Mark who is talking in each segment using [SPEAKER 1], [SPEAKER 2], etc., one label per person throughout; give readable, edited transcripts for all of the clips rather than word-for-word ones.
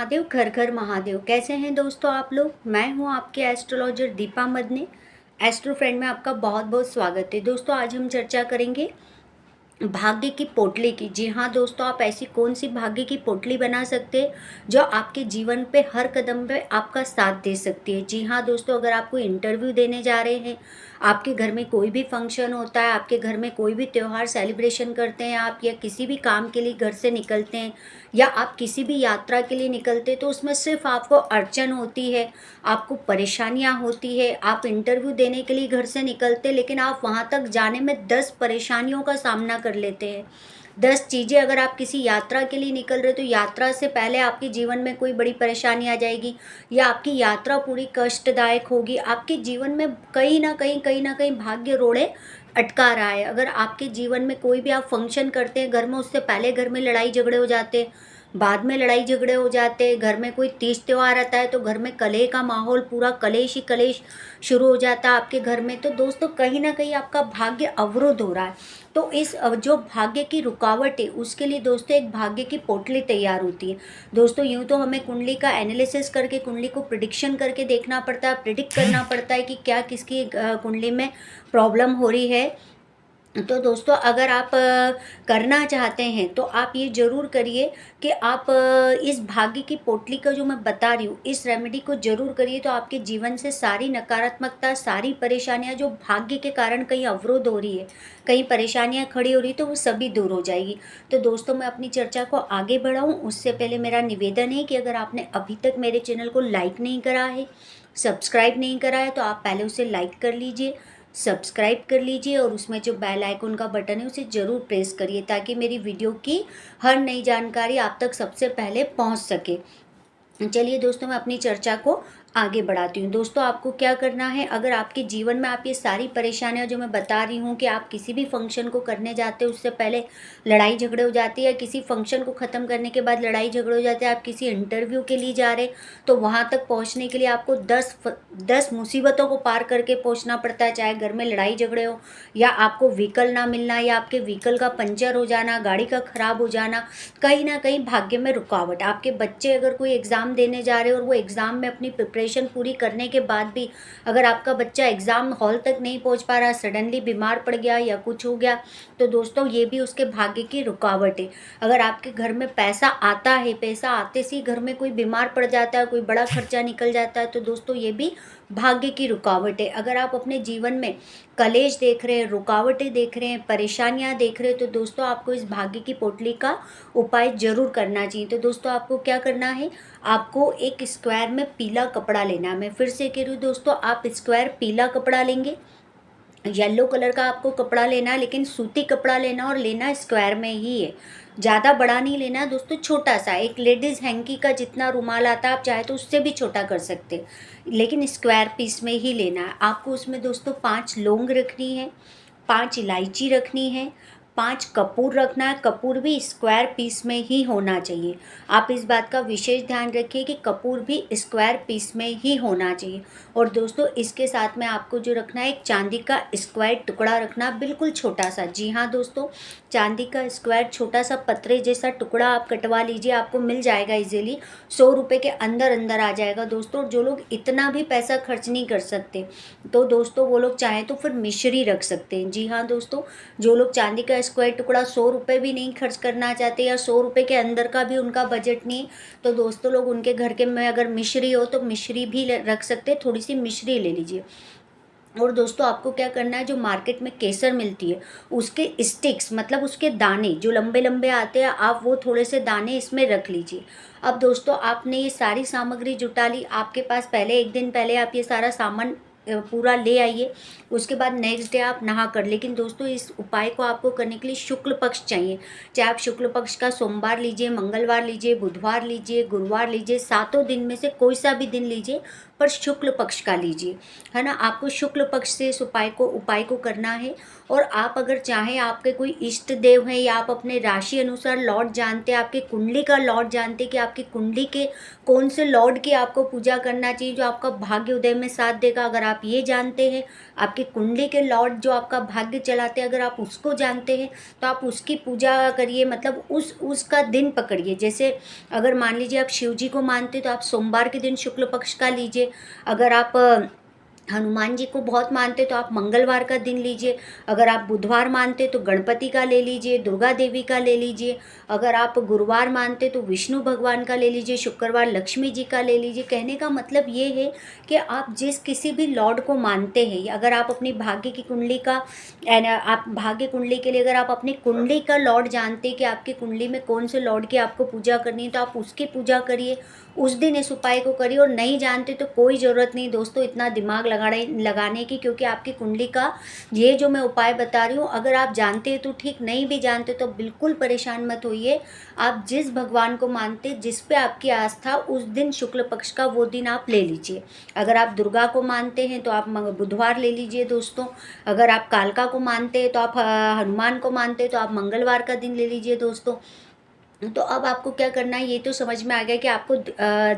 [SPEAKER 1] महादेव, घर घर महादेव। कैसे हैं दोस्तों आप लोग? मैं हूं आपके astrologer Deepa Madane. Astro friend में आपका बहुत बहुत स्वागत है। दोस्तों आज हम चर्चा करेंगे भाग्य की पोटली की। जी हाँ दोस्तों, आप ऐसी कौन सी भाग्य की पोटली बना सकते हैं जो आपके जीवन पे हर कदम पे आपका साथ दे सकती है। जी हाँ दोस्तों, अगर आप कोई इंटरव्यू देने जा रहे हैं, आपके घर में कोई भी फंक्शन होता है, आपके घर में कोई भी त्यौहार सेलिब्रेशन करते हैं आप, या किसी भी काम के लिए घर से निकलते हैं, या आप किसी भी यात्रा के लिए निकलते हैं, तो उसमें सिर्फ आपको अड़चन होती है, आपको परेशानियां होती है। आप इंटरव्यू देने के लिए घर से निकलते, लेकिन आप वहां तक जाने में 10 परेशानियों का सामना कर लेते हैं। 10 चीज़ें, अगर आप किसी यात्रा के लिए निकल रहे तो यात्रा से पहले आपके जीवन में कोई बड़ी परेशानी आ जाएगी, या आपकी यात्रा पूरी कष्टदायक होगी। आपके जीवन में कहीं ना कहीं भाग्य रोड़े अटका रहा है। अगर आपके जीवन में कोई भी आप फंक्शन करते हैं घर में, उससे पहले घर में लड़ाई झगड़े हो जाते हैं, बाद में लड़ाई झगड़े हो जाते हैं, घर में कोई तीज त्योहार आता है तो घर में कलह का माहौल, पूरा कलेश ही कलेश शुरू हो जाता है आपके घर में। तो दोस्तों कहीं ना कहीं आपका भाग्य अवरुद्ध हो रहा है। तो इस जो भाग्य की रुकावट है, उसके लिए दोस्तों एक भाग्य की पोटली तैयार होती है। दोस्तों यूँ तो हमें कुंडली का एनालिसिस करके कुंडली को प्रिडिक्शन करके देखना पड़ता है, प्रिडिक्ट करना पड़ता है कि क्या किसकी कुंडली में प्रॉब्लम हो रही है। तो दोस्तों अगर आप करना चाहते हैं तो आप ये ज़रूर करिए कि आप इस भाग्य की पोटली का जो मैं बता रही हूँ, इस रेमेडी को ज़रूर करिए। तो आपके जीवन से सारी नकारात्मकता, सारी परेशानियाँ जो भाग्य के कारण कहीं अवरोध हो रही है, कहीं परेशानियाँ खड़ी हो रही, तो वो सभी दूर हो जाएगी। तो दोस्तों मैं अपनी चर्चा को आगे बढ़ाऊँ उससे पहले मेरा निवेदन है कि अगर आपने अभी तक मेरे चैनल को लाइक नहीं करा है, सब्सक्राइब नहीं करा है, तो आप पहले उसे लाइक कर लीजिए, सब्सक्राइब कर लीजिए, और उसमें जो बेल आइकन का बटन है उसे ज़रूर प्रेस करिए, ताकि मेरी वीडियो की हर नई जानकारी आप तक सबसे पहले पहुंच सके। चलिए दोस्तों मैं अपनी चर्चा को आगे बढ़ाती हूँ। दोस्तों आपको क्या करना है, अगर आपके जीवन में आप ये सारी परेशानियाँ जो मैं बता रही हूँ कि आप किसी भी फंक्शन को करने जाते हो उससे पहले लड़ाई झगड़े हो जाती है, या किसी फंक्शन को ख़त्म करने के बाद लड़ाई झगड़े हो जाते हैं, आप किसी इंटरव्यू के लिए जा रहे तो वहाँ तक पहुँचने के लिए आपको 10 मुसीबतों को पार करके पहुँचना पड़ता है। चाहे घर में लड़ाई झगड़े हो, या आपको व्हीकल ना मिलना, या आपके व्हीकल का पंचर हो जाना, गाड़ी का ख़राब हो जाना, कहीं ना कहीं भाग्य में रुकावट। आपके बच्चे अगर कोई एग्ज़ाम देने जा रहे हो और वो एग्ज़ाम में अपनी प्रिपरेशन पूरी करने के बाद भी अगर आपका बच्चा एग्ज़ाम हॉल तक नहीं पहुंच पा रहा, सडनली बीमार पड़ गया या कुछ हो गया, तो दोस्तों ये भी उसके भाग्य की रुकावट है। अगर आपके घर में पैसा आता है, पैसा आते से ही घर में कोई बीमार पड़ जाता है, कोई बड़ा खर्चा निकल जाता है, तो दोस्तों ये भी भाग्य की रुकावट है। अगर आप अपने जीवन में कलेश देख रहे हैं, रुकावटें देख रहे हैं, परेशानियां देख रहे हैं, तो दोस्तों आपको इस भाग्य की पोटली का उपाय जरूर करना चाहिए। तो दोस्तों आपको क्या करना है, आपको एक स्क्वायर में पीला कपड़ा लेना है। मैं फिर से कह रही हूँ दोस्तों, आप स्क्वायर पीला कपड़ा लेंगे, येलो कलर का आपको कपड़ा लेना है, लेकिन सूती कपड़ा लेना, और लेना स्क्वायर में ही है। ज़्यादा बड़ा नहीं लेना है दोस्तों, छोटा सा, एक लेडीज़ हैंकी का जितना रुमाल आता है, आप चाहे तो उससे भी छोटा कर सकते हैं, लेकिन स्क्वायर पीस में ही लेना है आपको। उसमें दोस्तों 5 लौंग रखनी है, 5 इलायची रखनी है, 5 कपूर रखना है। कपूर भी स्क्वायर पीस में ही होना चाहिए। आप इस बात का विशेष ध्यान रखिए कि कपूर भी स्क्वायर पीस में ही होना चाहिए। और दोस्तों इसके साथ में आपको जो रखना है, एक चांदी का स्क्वायर टुकड़ा रखना, बिल्कुल छोटा सा। जी हाँ दोस्तों, चांदी का स्क्वायर छोटा सा पतरे जैसा टुकड़ा आप कटवा लीजिए, आपको मिल जाएगा इजीली, 100 रुपये के अंदर अंदर आ जाएगा दोस्तों। जो लोग इतना भी पैसा खर्च नहीं कर सकते, तो दोस्तों वो लोग चाहें तो फिर मिश्री रख सकते हैं। जी हाँ दोस्तों, जो लोग चांदी का स्क्वायर टुकड़ा 100 रुपये भी नहीं खर्च करना चाहते, या 100 रुपये के अंदर का भी उनका बजट नहीं, तो दोस्तों लोग उनके घर के में अगर मिश्री हो तो मिश्री भी रख सकते हैं, थोड़ी सी मिश्री ले लीजिए। और दोस्तों आपको क्या करना है, जो मार्केट में केसर मिलती है उसके स्टिक्स, मतलब उसके दाने जो लंबे लंबे आते हैं, आप वो थोड़े से दाने इसमें रख लीजिए। अब दोस्तों आपने ये सारी सामग्री जुटा ली, आपके पास पहले एक दिन पहले आप ये सारा सामान पूरा ले आइए। उसके बाद नेक्स्ट डे आप नहा कर, लेकिन दोस्तों इस उपाय को आपको करने के लिए शुक्ल पक्ष चाहिए। चाहे आप शुक्ल पक्ष का सोमवार लीजिए, मंगलवार लीजिए, बुधवार लीजिए, गुरुवार लीजिए, 7 दिन में से कोई सा भी दिन लीजिए, पर शुक्ल पक्ष का लीजिए, है ना। आपको शुक्ल पक्ष से इस उपाय को करना है। और आप अगर चाहें, आपके कोई इष्ट देव हैं, या आप अपने राशि अनुसार लॉर्ड जानते हैं, आपकी कुंडली का लॉर्ड जानते हैं कि आपकी कुंडली के कौन से लॉर्ड की आपको पूजा करना चाहिए जो आपका भाग्य उदय में साथ देगा। अगर आप आप ये जानते हैं, आपकी कुंडली के लॉर्ड जो आपका भाग्य चलाते हैं, अगर आप उसको जानते हैं तो आप उसकी पूजा करिए, मतलब उसका दिन पकड़िए। जैसे अगर मान लीजिए आप शिव जी को मानते हैं तो आप सोमवार के दिन शुक्ल पक्ष का लीजिए। अगर आप हनुमान जी को बहुत मानते तो आप मंगलवार का दिन लीजिए। अगर आप बुधवार मानते तो गणपति का ले लीजिए, दुर्गा देवी का ले लीजिए। अगर आप गुरुवार मानते तो विष्णु भगवान का ले लीजिए, शुक्रवार लक्ष्मी जी का ले लीजिए। कहने का मतलब ये है कि आप जिस किसी भी लॉर्ड को मानते हैं, अगर आप अपनी भाग्य की कुंडली का आप भाग्य कुंडली के लिए अगर आप अपनी कुंडली का लॉर्ड जानते हैं कि आपकी कुंडली में कौन से लॉर्ड की आपको पूजा करनी है, तो आप उसकी पूजा करिए, उस दिन इस उपाय को करिए। और नहीं जानते तो कोई ज़रूरत नहीं दोस्तों इतना दिमाग लगाने की, क्योंकि आपकी कुंडली का ये जो मैं उपाय बता रही हूँ, अगर आप जानते हैं तो ठीक, नहीं भी जानते तो बिल्कुल परेशान मत होइए। आप जिस भगवान को मानते, जिस पे आपकी आस्था, उस दिन शुक्ल पक्ष का वो दिन आप ले लीजिए। अगर आप दुर्गा को मानते हैं तो आप बुधवार ले लीजिए दोस्तों। अगर आप कालका को मानते हैं तो आप हनुमान को मानते हैं तो आप मंगलवार का दिन ले लीजिए दोस्तों। तो अब आपको क्या करना है, ये तो समझ में आ गया कि आपको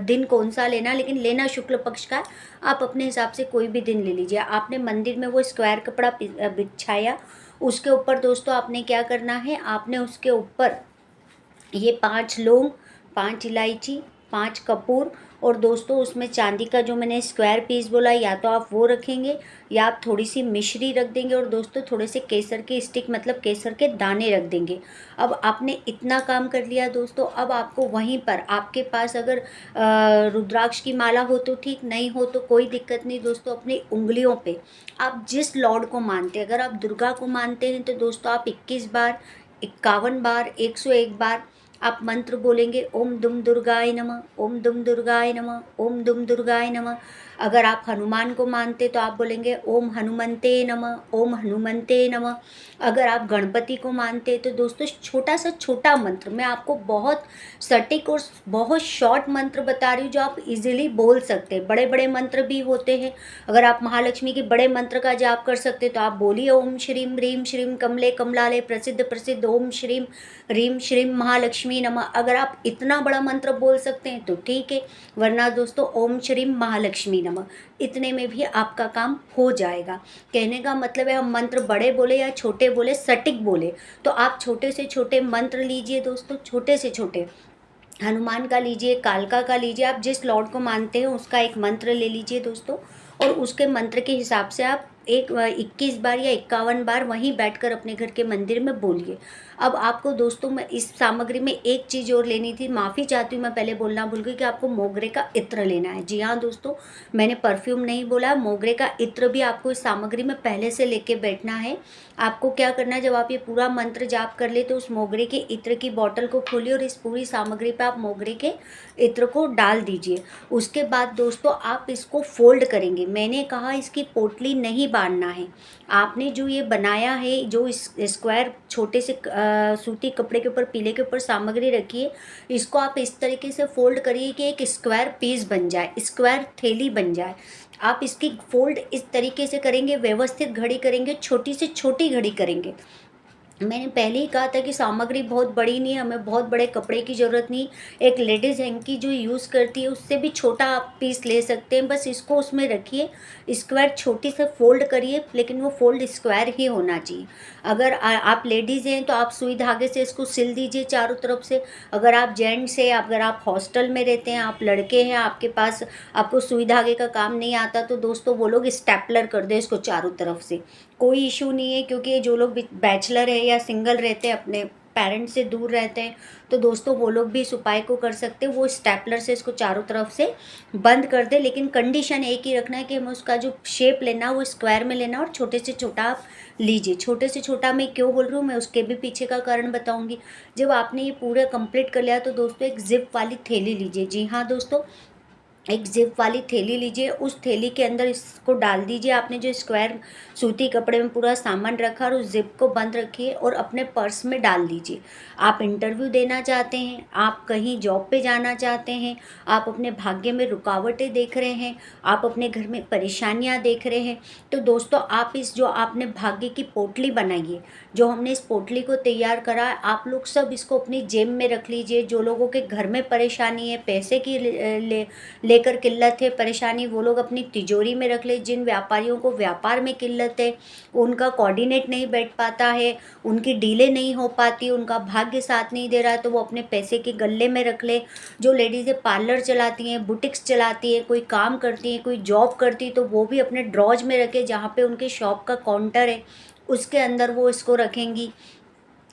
[SPEAKER 1] दिन कौन सा लेना है, लेकिन लेना शुक्ल पक्ष का है। आप अपने हिसाब से कोई भी दिन ले लीजिए। आपने मंदिर में वो स्क्वायर कपड़ा बिछाया, उसके ऊपर दोस्तों आपने क्या करना है, आपने उसके ऊपर ये 5 लौंग, 5 इलायची, 5 कपूर, और दोस्तों उसमें चांदी का जो मैंने स्क्वायर पीस बोला, या तो आप वो रखेंगे या आप थोड़ी सी मिश्री रख देंगे, और दोस्तों थोड़े से केसर के स्टिक, मतलब केसर के दाने रख देंगे। अब आपने इतना काम कर लिया दोस्तों। अब आपको वहीं पर, आपके पास अगर रुद्राक्ष की माला हो तो ठीक, नहीं हो तो कोई दिक्कत नहीं दोस्तों। अपनी उंगलियों पे आप जिस लॉर्ड को मानते हैं, अगर आप दुर्गा को मानते हैं तो दोस्तों आप 21 बार, 51 बार, 101 बार आप मंत्र बोलेंगे, ओम दुम दुर्गाय नमः, ओम दुम दुर्गाय नमः, ओम दुम दुर्गाय नमः। अगर आप हनुमान को मानते तो आप बोलेंगे ओम हनुमंते नमः, ओम हनुमंते नमः। अगर आप गणपति को मानते तो दोस्तों छोटा सा छोटा मंत्र, मैं आपको बहुत सटीक और बहुत शॉर्ट मंत्र बता रही हूँ जो आप इजीली बोल सकते हैं। बड़े बड़े मंत्र भी होते हैं। अगर आप महालक्ष्मी के बड़े मंत्र का जाप कर सकते तो आप बोलिए ओम श्रीम ह्रीम श्रीम कमले कमलाले प्रसिद्ध प्रसिद्ध ओम श्रीम ह्रीम श्रीम महालक्ष्मी नमः। अगर आप इतना बड़ा मंत्र बोल सकते हैं तो ठीक है, वरना दोस्तों ओम श्रीम महालक्ष्मी नमः, इतने में भी आपका काम हो जाएगा। कहने का मतलब है हम मंत्र बड़े बोले या छोटे बोले, सटीक बोले, तो आप छोटे से छोटे मंत्र लीजिए दोस्तों, छोटे से छोटे हनुमान का लीजिए, कालका का लीजिए, आप जिस लॉर्ड को मानते हैं उसका एक मंत्र ले लीजिए दोस्तों। और उसके मंत्र के हिसाब से आप 21 बार या 51 बार वहीं बैठकर अपने घर के मंदिर में बोलिए। अब आपको दोस्तों मैं इस सामग्री में एक चीज़ और लेनी थी, माफ़ी चाहती हूँ, मैं पहले बोलना भूल गई कि आपको मोगरे का इत्र लेना है। जी हाँ दोस्तों, मैंने परफ्यूम नहीं बोला, मोगरे का इत्र भी आपको इस सामग्री में पहले से लेके बैठना है। आपको क्या करना है, जब आप ये पूरा मंत्र जाप कर ले तो उस मोगरे के इत्र की बॉटल को खोलिए और इस पूरी सामग्री पे आप मोगरे के इत्र को डाल दीजिए। उसके बाद दोस्तों आप इसको फोल्ड करेंगे। मैंने कहा इसकी पोटली नहीं बांधना है। आपने जो ये बनाया है, जो इस स्क्वायर छोटे से सूती कपड़े के ऊपर, पीले के ऊपर सामग्री रखी है, इसको आप इस तरीके से फोल्ड करिए कि एक स्क्वायर पीस बन जाए, स्क्वायर थैली बन जाए। आप इसकी फोल्ड इस तरीके से करेंगे, व्यवस्थित घड़ी करेंगे, छोटी से छोटी घड़ी करेंगे। मैंने पहले ही कहा था कि सामग्री बहुत बड़ी नहीं है, हमें बहुत बड़े कपड़े की ज़रूरत नहीं। एक लेडीज़ हैंकी जो यूज़ करती है उससे भी छोटा आप पीस ले सकते हैं। बस इसको उसमें रखिए, स्क्वायर छोटी से फोल्ड करिए, लेकिन वो फोल्ड स्क्वायर ही होना चाहिए। अगर आप लेडीज़ हैं तो आप सुई धागे से इसको सिल दीजिए चारों तरफ से। अगर आप जेंट्स हैं, अगर आप हॉस्टल में रहते हैं, आप लड़के हैं, आपके पास आपको सुई धागे का काम नहीं आता, तो दोस्तों वो लोग स्टेपलर कर दे इसको चारों तरफ से, कोई इशू नहीं है। क्योंकि जो लोग बैचलर है या सिंगल रहते हैं, अपने पेरेंट्स से दूर रहते हैं, तो दोस्तों वो लोग भी इस उपाय को कर सकते हैं। वो स्टेपलर से इसको चारों तरफ से बंद कर दे, लेकिन कंडीशन एक ही रखना है कि हमें उसका जो शेप लेना है वो स्क्वायर में लेना, और छोटे से छोटा आप लीजिए। छोटे से छोटा मैं क्यों बोल रही हूँ, मैं उसके भी पीछे का कारण बताऊँगी। जब आपने ये पूरा कंप्लीट कर लिया तो दोस्तों एक जिप वाली थैली लीजिए। जी हाँ दोस्तों, एक जिप वाली थैली लीजिए, उस थैली के अंदर इसको डाल दीजिए। आपने जो स्क्वायर सूती कपड़े में पूरा सामान रखा, और उस जिप को बंद रखिए और अपने पर्स में डाल दीजिए। आप इंटरव्यू देना चाहते हैं, आप कहीं जॉब पे जाना चाहते हैं, आप अपने भाग्य में रुकावटें देख रहे हैं, आप अपने घर में परेशानियां देख रहे हैं, तो दोस्तों आप इस जो आपने भाग्य की पोटली बनाई है, जो हमने इस पोटली को तैयार करा है, आप लोग सब इसको अपनी जेब में रख लीजिए। जो लोगों के घर में परेशानी है, पैसे की लेकर किल्लत है, परेशानी, वो लोग अपनी तिजोरी में रख ले। जिन व्यापारियों को व्यापार में किल्लत है, उनका कोऑर्डिनेट नहीं बैठ पाता है, उनकी डीलें नहीं हो पाती, उनका भाग्य साथ नहीं दे रहा है, तो वो अपने पैसे के गल्ले में रख ले। जो लेडीज़ें पार्लर चलाती हैं, बुटीक्स चलाती हैं, कोई काम करती हैं, कोई जॉब करती है, तो वो भी अपने ड्रॉज में रखे, जहाँ पे उनके शॉप का काउंटर है उसके अंदर वो इसको रखेंगी।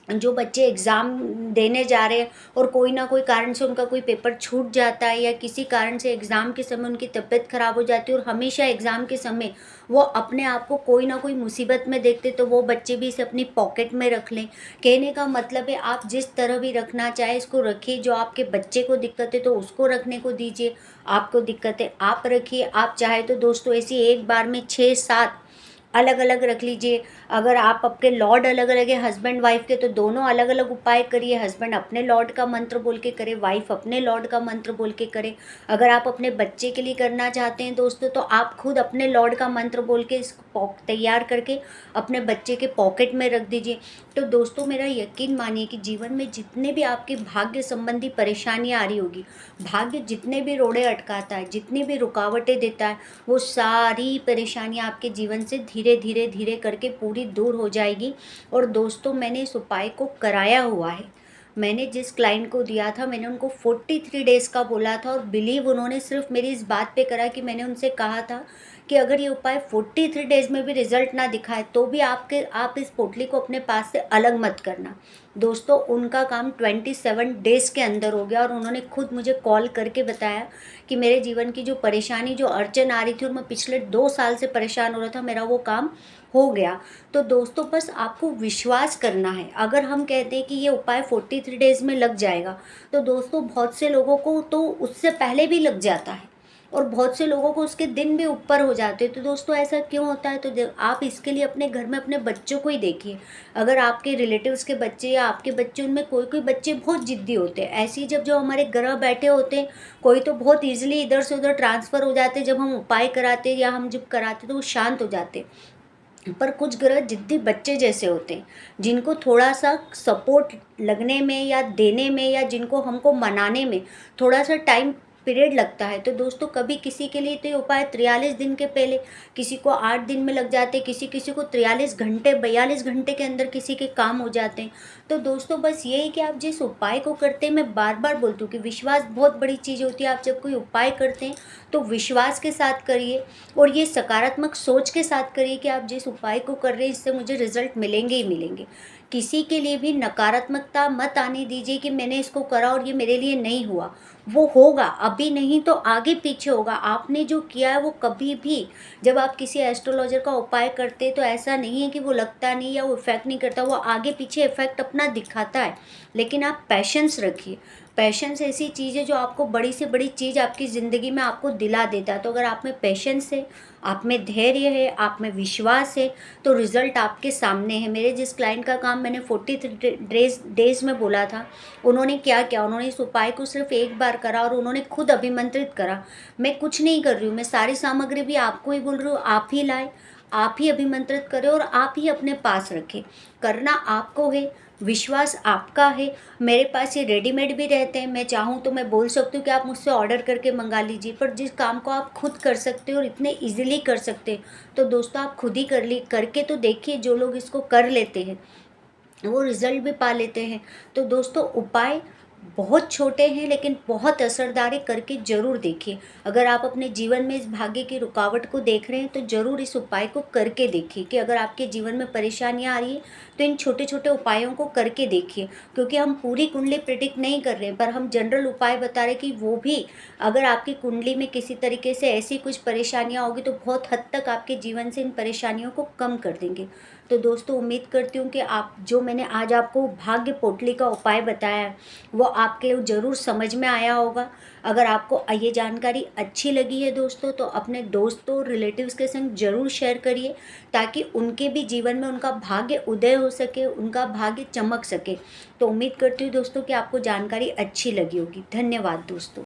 [SPEAKER 1] जो बच्चे एग्ज़ाम देने जा रहे हैं और कोई ना कोई कारण से उनका कोई पेपर छूट जाता है, या किसी कारण से एग्ज़ाम के समय उनकी तबीयत ख़राब हो जाती है और हमेशा एग्ज़ाम के समय वो अपने आप को कोई ना कोई मुसीबत में देखते, तो वो बच्चे भी इसे अपनी पॉकेट में रख लें। कहने का मतलब है, आप जिस तरह भी रखना चाहे इसको रखिए। जो आपके बच्चे को दिक्कत है तो उसको रखने को दीजिए, आपको दिक्कत है आप रखिए। आप चाहे तो दोस्तों ऐसे एक बार में 6-7 अलग अलग रख लीजिए। अगर आप आपके लॉर्ड अलग अलग है हस्बैंड वाइफ के, तो दोनों अलग अलग उपाय करिए। हस्बैंड अपने लॉर्ड का मंत्र बोल के करे, वाइफ अपने लॉर्ड का मंत्र बोल के करे। अगर आप अपने बच्चे के लिए करना चाहते हैं दोस्तों, तो आप खुद अपने लॉर्ड का मंत्र बोल के इसको तैयार करके अपने बच्चे के पॉकेट में रख दीजिए। तो दोस्तों मेरा यकीन मानिए कि जीवन में जितने भी आपके भाग्य संबंधी परेशानियाँ आ रही होगी, भाग्य जितने भी रोड़े अटकाता है, जितनी भी रुकावटें देता है, वो सारी परेशानियाँ आपके जीवन से धीरे धीरे धीरे करके पूरी दूर हो जाएगी। और दोस्तों मैंने इस उपाय को कराया हुआ है। मैंने जिस क्लाइंट को दिया था, मैंने उनको 43 डेज़ का बोला था, और बिलीव उन्होंने सिर्फ मेरी इस बात पे करा कि मैंने उनसे कहा था कि अगर ये उपाय 43 डेज़ में भी रिजल्ट ना दिखाए तो भी आप इस पोटली को अपने पास से अलग मत करना। दोस्तों उनका काम 27 डेज़ के अंदर हो गया, और उन्होंने खुद मुझे कॉल करके बताया कि मेरे जीवन की जो परेशानी, जो अड़चन आ रही थी और मैं पिछले 2 साल से परेशान हो रहा था, मेरा वो काम हो गया। तो दोस्तों बस आपको विश्वास करना है। अगर हम कहते हैं कि ये उपाय 43 डेज़ में लग जाएगा, तो दोस्तों बहुत से लोगों को तो उससे पहले भी लग जाता है, और बहुत से लोगों को उसके दिन भी ऊपर हो जाते हैं। तो दोस्तों ऐसा क्यों होता है? तो आप इसके लिए अपने घर में अपने बच्चों को ही देखिए। अगर आपके रिलेटिव्स के बच्चे या आपके बच्चे, उनमें कोई कोई बच्चे बहुत ज़िद्दी होते हैं। ऐसे ही जब हमारे घर बैठे होते हैं, कोई तो बहुत ईजिली इधर से उधर ट्रांसफ़र हो जाते हैं। जब हम उपाय कराते हैं या हम जब कराते तो वो शांत हो जाते हैं। पर कुछ ग्रह जिद्दी बच्चे जैसे होते हैं, जिनको थोड़ा सा सपोर्ट लगने में या देने में, या जिनको हमको मनाने में थोड़ा सा टाइम पीरियड लगता है। तो दोस्तों कभी किसी के लिए तो ये उपाय 43 दिन के पहले, किसी को 8 दिन में लग जाते, किसी किसी को 43 घंटे 42 घंटे के अंदर किसी के काम हो जाते हैं। तो दोस्तों बस ये है कि आप जिस उपाय को करते हैं, मैं बार बार बोलती हूँ कि विश्वास बहुत बड़ी चीज़ होती है। आप जब कोई उपाय करते हैं तो विश्वास के साथ करिए, और ये सकारात्मक सोच के साथ करिए कि आप जिस उपाय को कर रहे हैं इससे मुझे रिजल्ट मिलेंगे ही मिलेंगे। किसी के लिए भी नकारात्मकता मत आने दीजिए कि मैंने इसको करा और ये मेरे लिए नहीं हुआ। वो होगा, अभी नहीं तो आगे पीछे होगा। आपने जो किया है वो कभी भी, जब आप किसी एस्ट्रोलॉजर का उपाय करते हैं तो ऐसा नहीं है कि वो लगता नहीं या वो इफ़ेक्ट नहीं करता, वो आगे पीछे इफ़ेक्ट अपना दिखाता है। लेकिन आप पैशेंस रखिए। पैशेंस ऐसी चीज़ है जो आपको बड़ी से बड़ी चीज़ आपकी ज़िंदगी में आपको दिला देता है। तो अगर आप में पैशेंस है, आप में धैर्य है, आप में विश्वास है, तो रिज़ल्ट आपके सामने है। मेरे जिस क्लाइंट का काम मैंने 43 डेज़ में बोला था, उन्होंने क्या किया, उन्होंने इस उपाय को सिर्फ एक बार करा और उन्होंने खुद अभिमंत्रित करा। मैं कुछ नहीं कर रही हूँ, मैं सारी सामग्री भी आपको ही बोल रही हूँ, आप ही लाए, आप ही अभिमंत्रित करें और आप ही अपने पास रखें। करना आपको है, विश्वास आपका है। मेरे पास ये रेडीमेड भी रहते हैं, मैं चाहूँ तो मैं बोल सकती हूँ कि आप मुझसे ऑर्डर करके मंगा लीजिए। पर जिस काम को आप खुद कर सकते हो और इतने इजीली कर सकते हैं, तो दोस्तों आप खुद ही करके तो देखिए। जो लोग इसको कर लेते हैं वो रिजल्ट भी पा लेते हैं। तो दोस्तों उपाय बहुत छोटे हैं लेकिन बहुत असरदार है, करके ज़रूर देखिए। अगर आप अपने जीवन में इस भाग्य की रुकावट को देख रहे हैं तो ज़रूर इस उपाय को करके देखिए, कि अगर आपके जीवन में परेशानियां आ रही है तो इन छोटे छोटे उपायों को करके देखिए। क्योंकि हम पूरी कुंडली प्रिडिक्ट नहीं कर रहे हैं, पर हम जनरल उपाय बता रहे हैं कि वो भी अगर आपकी कुंडली में किसी तरीके से ऐसी कुछ परेशानियां होगी तो बहुत हद तक आपके जीवन से इन परेशानियों को कम कर देंगे। तो दोस्तों उम्मीद करती हूँ कि आप जो मैंने आज आपको भाग्य पोटली का उपाय बताया है वो आपके ज़रूर समझ में आया होगा। अगर आपको ये जानकारी अच्छी लगी है दोस्तों, तो अपने दोस्तों रिलेटिव्स के संग ज़रूर शेयर करिए, ताकि उनके भी जीवन में उनका भाग्य उदय हो सके, उनका भाग्य चमक सके। तो उम्मीद करती हूँ दोस्तों कि आपको जानकारी अच्छी लगी होगी। धन्यवाद दोस्तों।